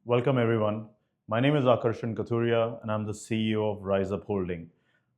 Welcome everyone. My name is Akarshan Kathuria and I'm the CEO of Rise Up Holding.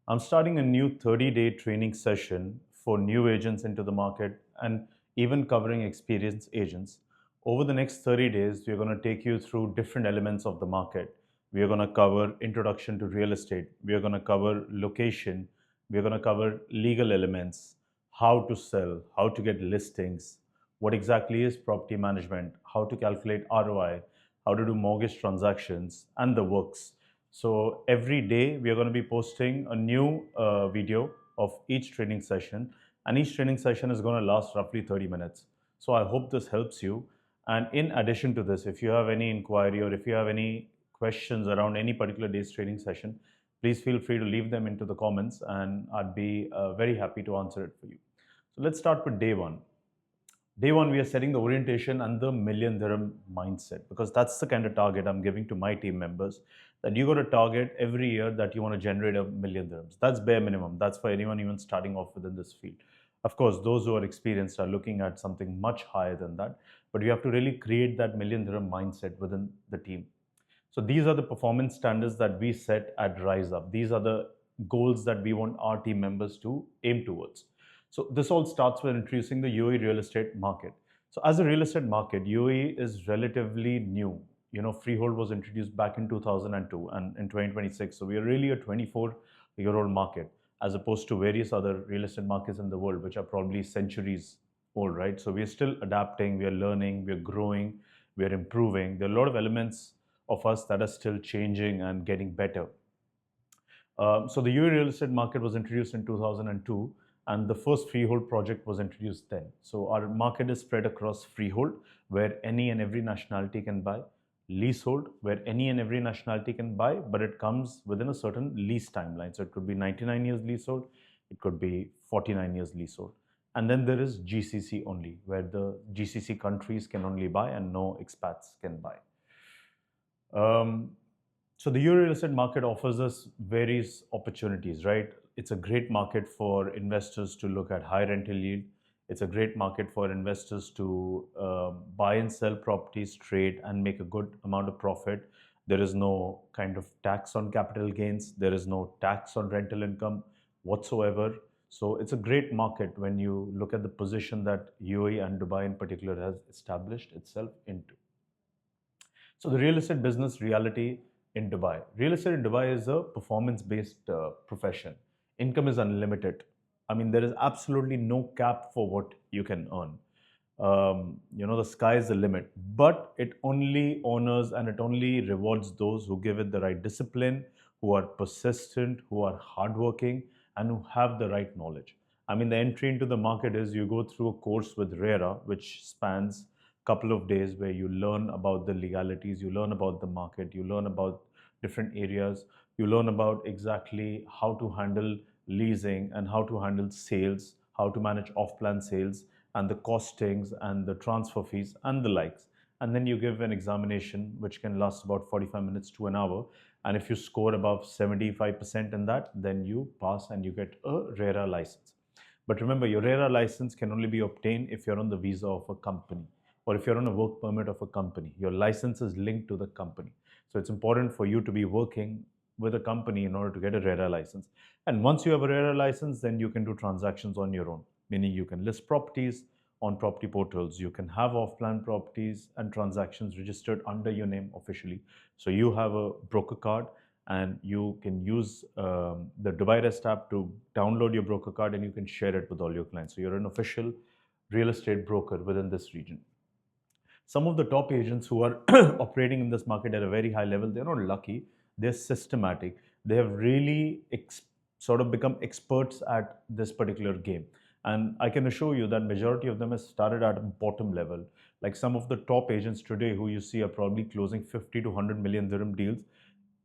I'm starting a new 30-day training session for new agents into the market and even covering experienced agents. Over the next 30 days, we're going to take you through different elements of the market. We are going to cover introduction to real estate. We are going to cover location. We are going to cover legal elements, how to sell, how to get listings, what exactly is property management, how to calculate ROI, how to do mortgage transactions, and the works. So every day we are going to be posting a new video of each training session, and each training session is going to last roughly 30 minutes. So I hope this helps you. And in addition to this, if you have any inquiry or if you have any questions around any particular day's training session, please feel free to leave them into the comments, and I'd be very happy to answer it for you. So let's start with day one. Day one, we are setting the orientation and the million dirham mindset, because that's the kind of target I'm giving to my team members, that you got to target every year that you want to generate a million dirhams. That's bare minimum. That's for anyone even starting off within this field. Of course, those who are experienced are looking at something much higher than that, but you have to really create that million dirham mindset within the team. So these are the performance standards that we set at Rise Up. These are the goals that we want our team members to aim towards. So this all starts with introducing the UAE real estate market. So as a real estate market, UAE is relatively new. Freehold was introduced back in 2002 and in 2026. So we are really a 24-year-old market, as opposed to various other real estate markets in the world, which are probably centuries old, right? So we are still adapting, we are learning, we are growing, we are improving. There are a lot of elements of us that are still changing and getting better. So the UAE real estate market was introduced in 2002, and the first freehold project was introduced then. So our market is spread across freehold, where any and every nationality can buy; leasehold, where any and every nationality can buy, but it comes within a certain lease timeline. So it could be 99 years leasehold, it could be 49 years leasehold. And then there is GCC only, where the GCC countries can only buy and no expats can buy. Um, so the Euro real estate market offers us various opportunities, right? It's a great market for investors to look at high rental yield. It's a great market for investors to buy and sell properties, trade, and make a good amount of profit. There is no kind of tax on capital gains. There is no tax on rental income whatsoever. So it's a great market when you look at the position that UAE and Dubai in particular has established itself into. So the real estate business reality in Dubai. Real estate in Dubai is a performance-based profession. Income is unlimited. I mean, there is absolutely no cap for what you can earn. The sky is the limit, but it only honors and it only rewards those who give it the right discipline, who are persistent, who are hardworking, and who have the right knowledge. I mean, the entry into the market is you go through a course with RERA, which spans couple of days, where you learn about the legalities, you learn about the market, you learn about different areas, you learn about exactly how to handle leasing and how to handle sales, how to manage off-plan sales and the costings and the transfer fees and the likes. And then you give an examination which can last about 45 minutes to an hour. And if you score above 75% in that, then you pass and you get a RERA license. But remember, your RERA license can only be obtained if you're on the visa of a company, or if you're on a work permit of a company. Your license is linked to the company. So it's important for you to be working with a company in order to get a RERA license. And once you have a RERA license, then you can do transactions on your own, meaning you can list properties on property portals. You can have off-plan properties and transactions registered under your name officially. So you have a broker card, and you can use the Dubai Rest app to download your broker card, and you can share it with all your clients. So you're an official real estate broker within this region. Some of the top agents who are operating in this market at a very high level, they're not lucky, they're systematic. They have really sort of become experts at this particular game. And I can assure you that majority of them has started at a bottom level. Like some of the top agents today who you see are probably closing 50 to 100 million dirham deals,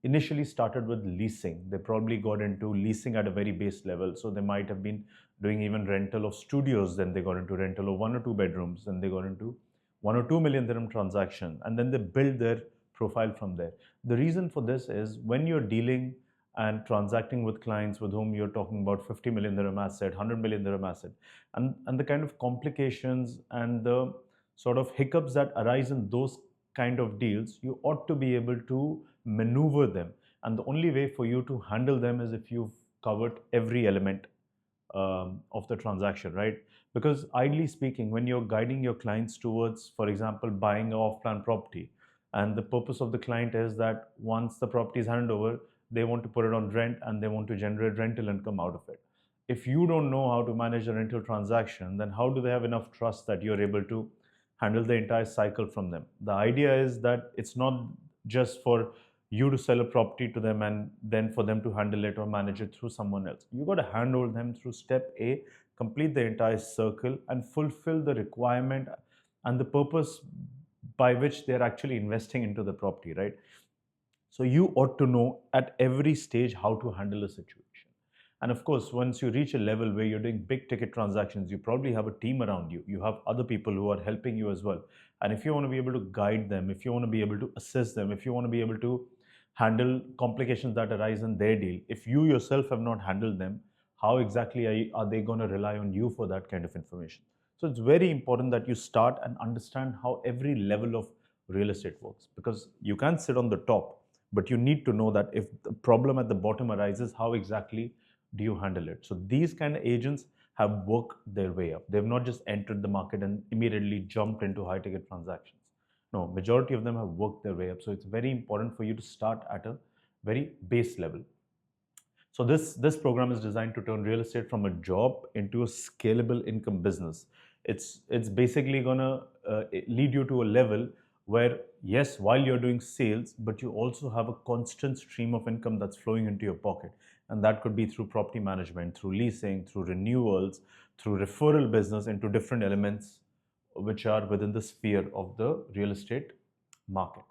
initially started with leasing. They probably got into leasing at a very base level. So they might have been doing even rental of studios, then they got into rental of 1 or 2 bedrooms, then they got into 1 or 2 million dirham transaction, and then they build their profile from there. The reason for this is when you're dealing and transacting with clients with whom you're talking about 50 million dirham asset, 100 million dirham asset, and the kind of complications and the sort of hiccups that arise in those kind of deals, you ought to be able to maneuver them. And the only way for you to handle them is if you've covered every element of the transaction, right? Because ideally speaking, when you're guiding your clients towards, for example, buying an off-plan property, and the purpose of the client is that once the property is handed over, they want to put it on rent and they want to generate rental income out of it. If you don't know how to manage a rental transaction, then how do they have enough trust that you're able to handle the entire cycle from them? The idea is that it's not just for you to sell a property to them and then for them to handle it or manage it through someone else. You got to handhold them through step A, complete the entire circle, and fulfill the requirement and the purpose by which they're actually investing into the property, right? So you ought to know at every stage how to handle a situation. And of course, once you reach a level where you're doing big ticket transactions, you probably have a team around you. You have other people who are helping you as well. And if you want to be able to guide them, if you want to be able to assist them, if you want to be able to handle complications that arise in their deal, if you yourself have not handled them, how exactly are they going to rely on you for that kind of information? So it's very important that you start and understand how every level of real estate works, because you can't sit on the top, but you need to know that if the problem at the bottom arises, how exactly do you handle it? So these kind of agents have worked their way up. They've not just entered the market and immediately jumped into high ticket transactions. No, majority of them have worked their way up. So it's very important for you to start at a very base level. So this program is designed to turn real estate from a job into a scalable income business. It's basically gonna lead you to a level where, yes, while you're doing sales, but you also have a constant stream of income that's flowing into your pocket, and that could be through property management, through leasing, through renewals, through referral business into different elements which are within the sphere of the real estate market.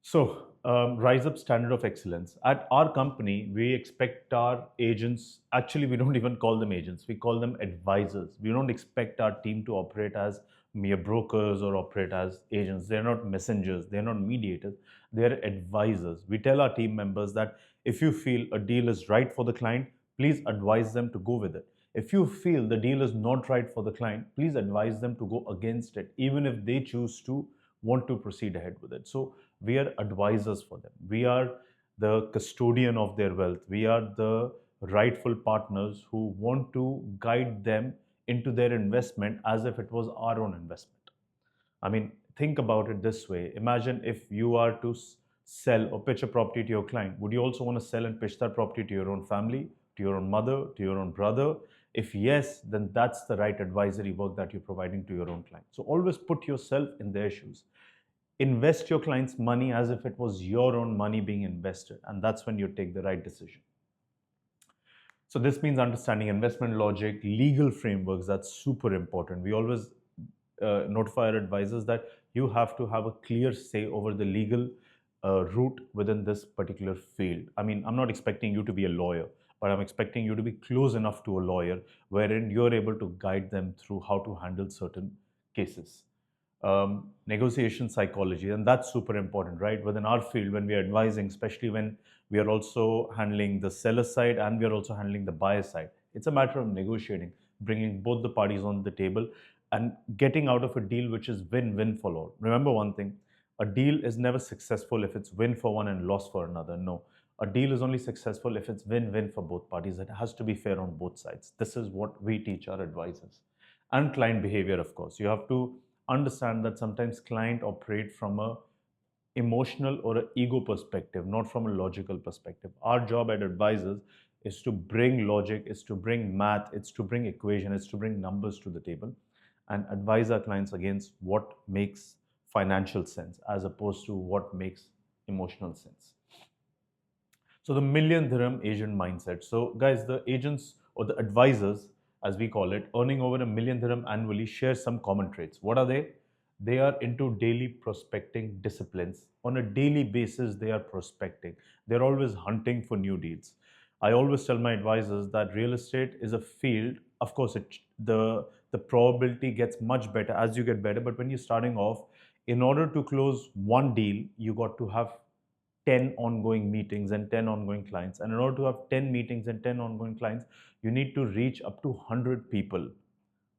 So, rise up standard of excellence. At our company, we expect our agents, actually, we don't even call them agents, we call them advisors. We don't expect our team to operate as mere brokers or operate as agents. They're not messengers, they're not mediators, they're advisors. We tell our team members that if you feel a deal is right for the client, please advise them to go with it. If you feel the deal is not right for the client, please advise them to go against it, even if they choose to want to proceed ahead with it. So we are advisors for them. We are the custodian of their wealth. We are the rightful partners who want to guide them into their investment as if it was our own investment. I mean, think about it this way. Imagine if you are to sell or pitch a property to your client. Would you also want to sell and pitch that property to your own family, to your own mother, to your own brother? If yes, then that's the right advisory work that you're providing to your own client. So always put yourself in their shoes. Invest your client's money as if it was your own money being invested, and that's when you take the right decision. So this means understanding investment logic, legal frameworks. That's super important. We always notify our advisors that you have to have a clear say over the legal route within this particular field. I mean, I'm not expecting you to be a lawyer, but I'm expecting you to be close enough to a lawyer wherein you're able to guide them through how to handle certain cases. Negotiation psychology, and that's super important, right? Within our field, when we are advising, especially when we are also handling the seller side and we are also handling the buyer side, it's a matter of negotiating, bringing both the parties on the table and getting out of a deal which is win-win for all. Remember one thing, a deal is never successful if it's win for one and loss for another. No, a deal is only successful if it's win-win for both parties. It has to be fair on both sides. This is what we teach our advisors. And client behavior, of course. You have to understand that sometimes client operate from a emotional or an ego perspective, not from a logical perspective. Our job at advisors is to bring logic, is to bring math, it's to bring equation, it's to bring numbers to the table and advise our clients against what makes financial sense as opposed to what makes emotional sense. So the million dirham agent mindset. So guys, the agents or the advisors, as we call it, earning over $1 million dirham annually share some common traits. What are they? They are into daily prospecting disciplines. On a daily basis, they are prospecting. They're always hunting for new deals. I always tell my advisors that real estate is a field. Of course, the probability gets much better as you get better. But when you're starting off, in order to close one deal, you got to have 10 ongoing meetings and 10 ongoing clients. And in order to have 10 meetings and 10 ongoing clients, you need to reach up to 100 people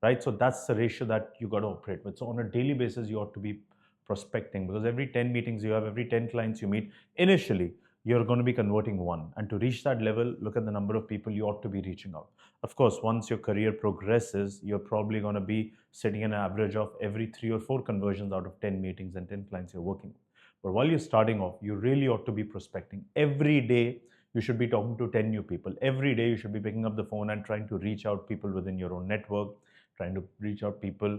right? So that's the ratio that you got to operate with. So on a daily basis, you ought to be prospecting, because every 10 meetings you have, every 10 clients you meet, initially you're going to be converting one. And to reach that level, look at the number of people you ought to be reaching out. Of course, once your career progresses, you're probably going to be setting an average of every 3 or 4 conversions out of 10 meetings and 10 clients you're working with. But while you're starting off, you really ought to be prospecting. Every day, you should be talking to 10 new people. Every day, you should be picking up the phone and trying to reach out people within your own network, trying to reach out people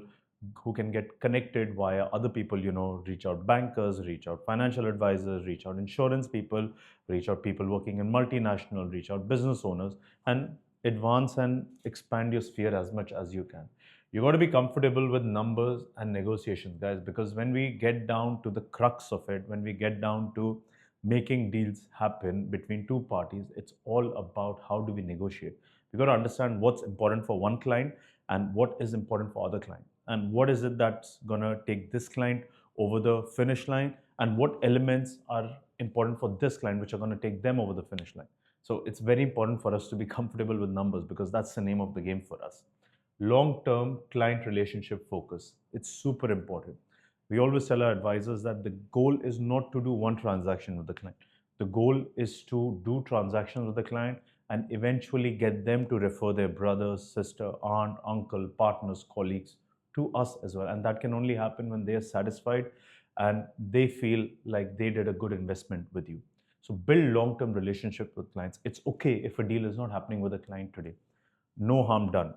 who can get connected via other people, reach out bankers, reach out financial advisors, reach out insurance people, reach out people working in multinational, reach out business owners, and advance and expand your sphere as much as you can. You got to be comfortable with numbers and negotiations, guys, because when we get down to the crux of it, when we get down to making deals happen between two parties, it's all about how do we negotiate. We got to understand what's important for one client and what is important for other client, and what is it that's going to take this client over the finish line, and what elements are important for this client which are going to take them over the finish line. So it's very important for us to be comfortable with numbers, because that's the name of the game for us. Long term client relationship focus, it's super important. We always tell our advisors that the goal is not to do one transaction with the client. The goal is to do transactions with the client and eventually get them to refer their brothers, sister, aunt, uncle, partners, colleagues to us as well. And that can only happen when they are satisfied and they feel like they did a good investment with you. So build long-term relationships with clients. It's okay if a deal is not happening with a client today. No harm done.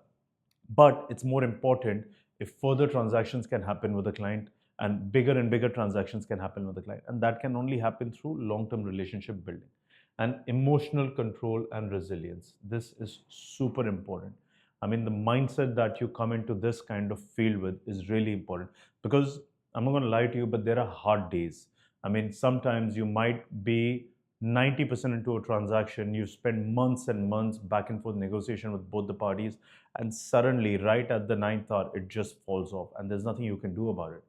But it's more important if further transactions can happen with a client, and bigger transactions can happen with the client. And that can only happen through long-term relationship building. And emotional control and resilience. This is super important. I mean, the mindset that you come into this kind of field with is really important, because I'm not going to lie to you, but there are hard days. I mean, sometimes you might be 90% into a transaction, you spend months and months back and forth negotiation with both the parties, and suddenly, right at the ninth hour, it just falls off, and there's nothing you can do about it.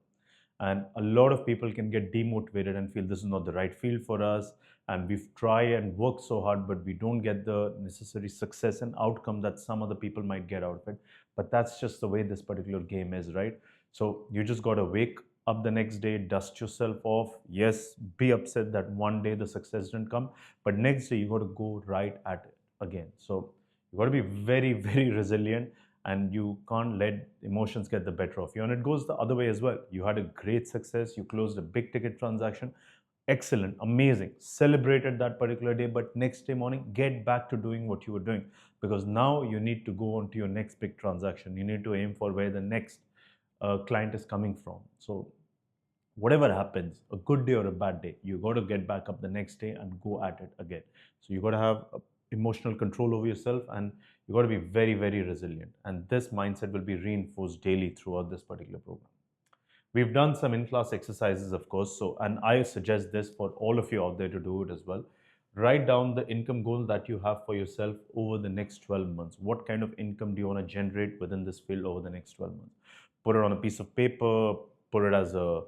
And a lot of people can get demotivated and feel this is not the right field for us, and we've tried and worked so hard, but we don't get the necessary success and outcome that some other people might get out of it. But that's just the way this particular game is, right? So you just got to wake up the next day, dust yourself off. Yes, be upset that one day the success didn't come, but next day you got to go right at it again. So you got to be very, very resilient, and you can't let emotions get the better of you. And it goes the other way as well. You had a great success, you closed a big ticket transaction, excellent, amazing, celebrated that particular day, but next day morning, get back to doing what you were doing, because now you need to go on to your next big transaction. You need to aim for where the next client is coming from. So whatever happens, a good day or a bad day, you got to get back up the next day and go at it again. So you got to have emotional control over yourself, and you got to be very, very resilient. And this mindset will be reinforced daily throughout this particular program. We've done some in-class exercises, of course. So, and I suggest this for all of you out there to do it as well. Write down the income goal that you have for yourself over the next 12 months. What kind of income do you want to generate within this field over the next 12 months? Put it on a piece of paper, put it as a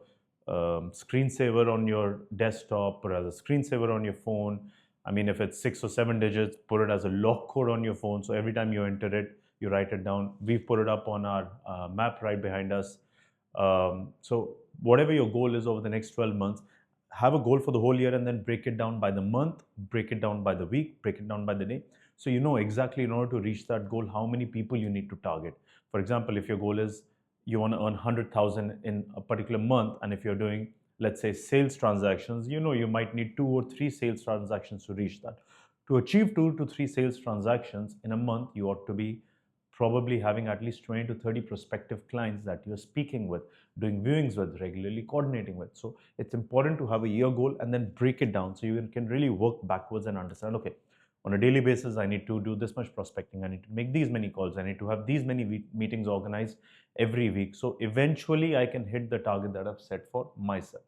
screensaver on your desktop, put it as a screensaver on your phone. I mean, if it's 6 or 7 digits, put it as a lock code on your phone. So every time you enter it, you write it down. We've put it up on our map right behind us. So whatever your goal is over the next 12 months, have a goal for the whole year and then break it down by the month, break it down by the week, break it down by the day. So you know exactly, in order to reach that goal, how many people you need to target. For example, if your goal is you want to earn 100,000 in a particular month, and if you're doing, let's say, sales transactions, you know you might need 2 or 3 sales transactions to reach that. To achieve 2 to 3 sales transactions in a month, you ought to be probably having at least 20 to 30 prospective clients that you're speaking with, doing viewings with, regularly coordinating with. So it's important to have a year goal and then break it down so you can really work backwards and understand, okay, on a daily basis, I need to do this much prospecting. I need to make these many calls. I need to have these many meetings organized every week. So eventually I can hit the target that I've set for myself.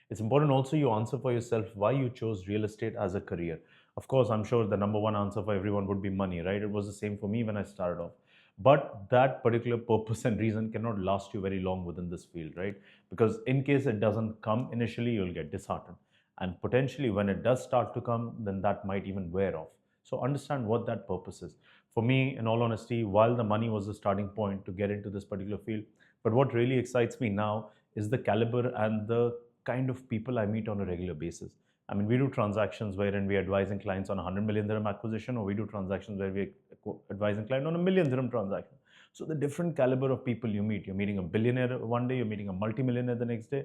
It's important also you answer for yourself why you chose real estate as a career. Of course, I'm sure the number one answer for everyone would be money, right? It was the same for me when I started off. But that particular purpose and reason cannot last you very long within this field, right? Because in case it doesn't come initially, you'll get disheartened. And potentially when it does start to come, then that might even wear off. So understand what that purpose is. For me, in all honesty, while the money was the starting point to get into this particular field, but what really excites me now is the caliber and the kind of people I meet on a regular basis. I mean, we do transactions wherein we are advising clients on a 100 million dirham acquisition, or we do transactions where we are advising client on a million dirham transaction. So the different caliber of people you meet, you're meeting a billionaire one day, you're meeting a multimillionaire the next day,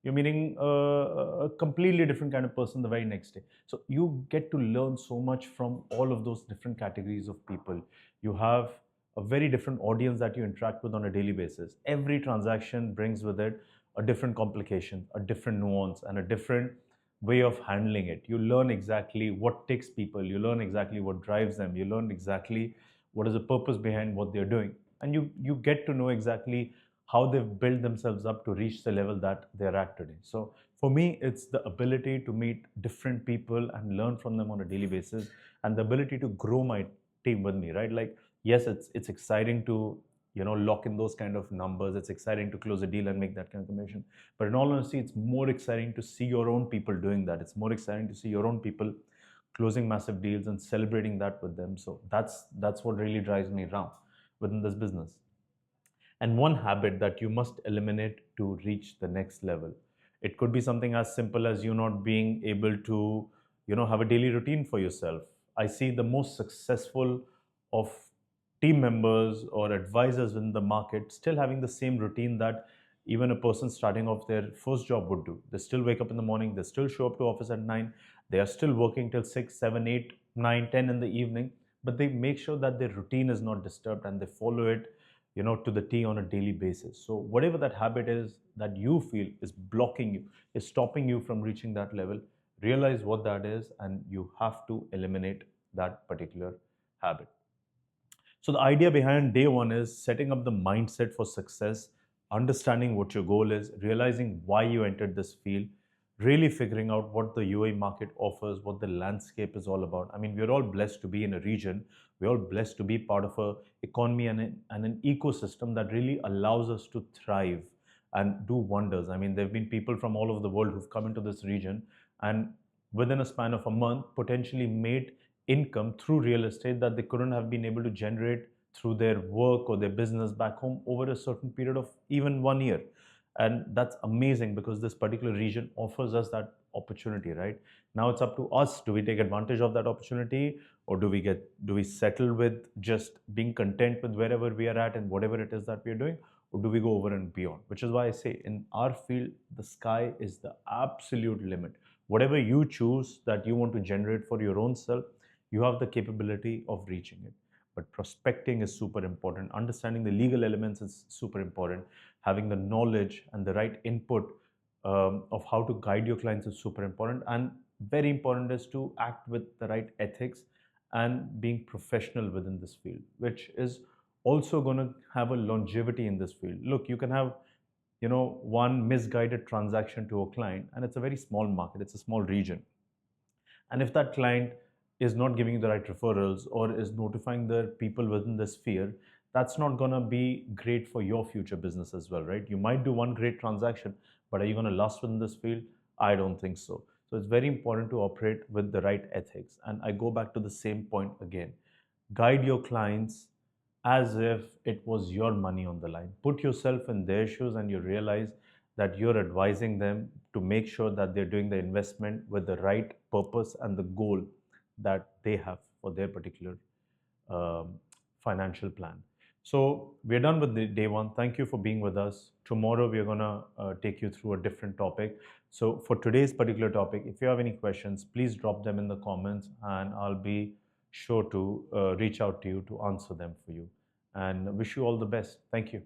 you're meeting a completely different kind of person the very next day. So you get to learn so much from all of those different categories of people. You have a very different audience that you interact with on a daily basis. Every transaction brings with it a different complication, a different nuance, and a different way of handling it. You learn exactly what takes people, you learn exactly what drives them, you learn exactly what is the purpose behind what they're doing. And you get to know exactly how they've built themselves up to reach the level that they're at today. So for me, it's the ability to meet different people and learn from them on a daily basis, and the ability to grow my team with me, right? Like, yes, it's exciting to lock in those kind of numbers. It's exciting to close a deal and make that kind of commission. But in all honesty, it's more exciting to see your own people doing that. It's more exciting to see your own people closing massive deals and celebrating that with them. So that's what really drives me around within this business. And one habit that you must eliminate to reach the next level. It could be something as simple as you not being able to, have a daily routine for yourself. I see the most successful of team members or advisors in the market still having the same routine that even a person starting off their first job would do. They still wake up in the morning, they still show up to office at 9, they are still working till 6, 7, 8, 9, 10 in the evening, but they make sure that their routine is not disturbed and they follow it to the T on a daily basis. So whatever that habit is that you feel is blocking you, is stopping you from reaching that level, realize what that is and you have to eliminate that particular habit. So the idea behind day one is setting up the mindset for success, understanding what your goal is, realizing why you entered this field, really figuring out what the UAE market offers, what the landscape is all about. I mean, we're all blessed to be in a region. We're all blessed to be part of a economy and an ecosystem that really allows us to thrive and do wonders. I mean, there have been people from all over the world who've come into this region and within a span of a month potentially made income through real estate that they couldn't have been able to generate through their work or their business back home over a certain period of even 1 year. And that's amazing because this particular region offers us that opportunity. Right now it's up to us: do we take advantage of that opportunity, or do we settle with just being content with wherever we are at and whatever it is that we are doing, or do we go over and beyond? Which is why I say in our field the sky is the absolute limit. Whatever you choose that you want to generate for your own self, you have the capability of reaching it. But prospecting is super important. Understanding the legal elements is super important. Having the knowledge and the right input of how to guide your clients is super important. And very important is to act with the right ethics and being professional within this field, which is also going to have a longevity in this field. Look, you can have one misguided transaction to a client, and it's a very small market, it's a small region, and if that client is not giving you the right referrals or is notifying the people within the sphere, that's not going to be great for your future business as well, right? You might do one great transaction, but are you going to last within this field? I don't think so. So it's very important to operate with the right ethics. And I go back to the same point again: guide your clients as if it was your money on the line. Put yourself in their shoes and you realize that you're advising them to make sure that they're doing the investment with the right purpose and the goal that they have for their particular um, financial plan. So we're done with the day one. Thank you for being with us. Tomorrow we're gonna take you through a different topic. So for today's particular topic, if you have any questions, please drop them in the comments, and I'll be sure to reach out to you to answer them for you. And wish you all the best. Thank you.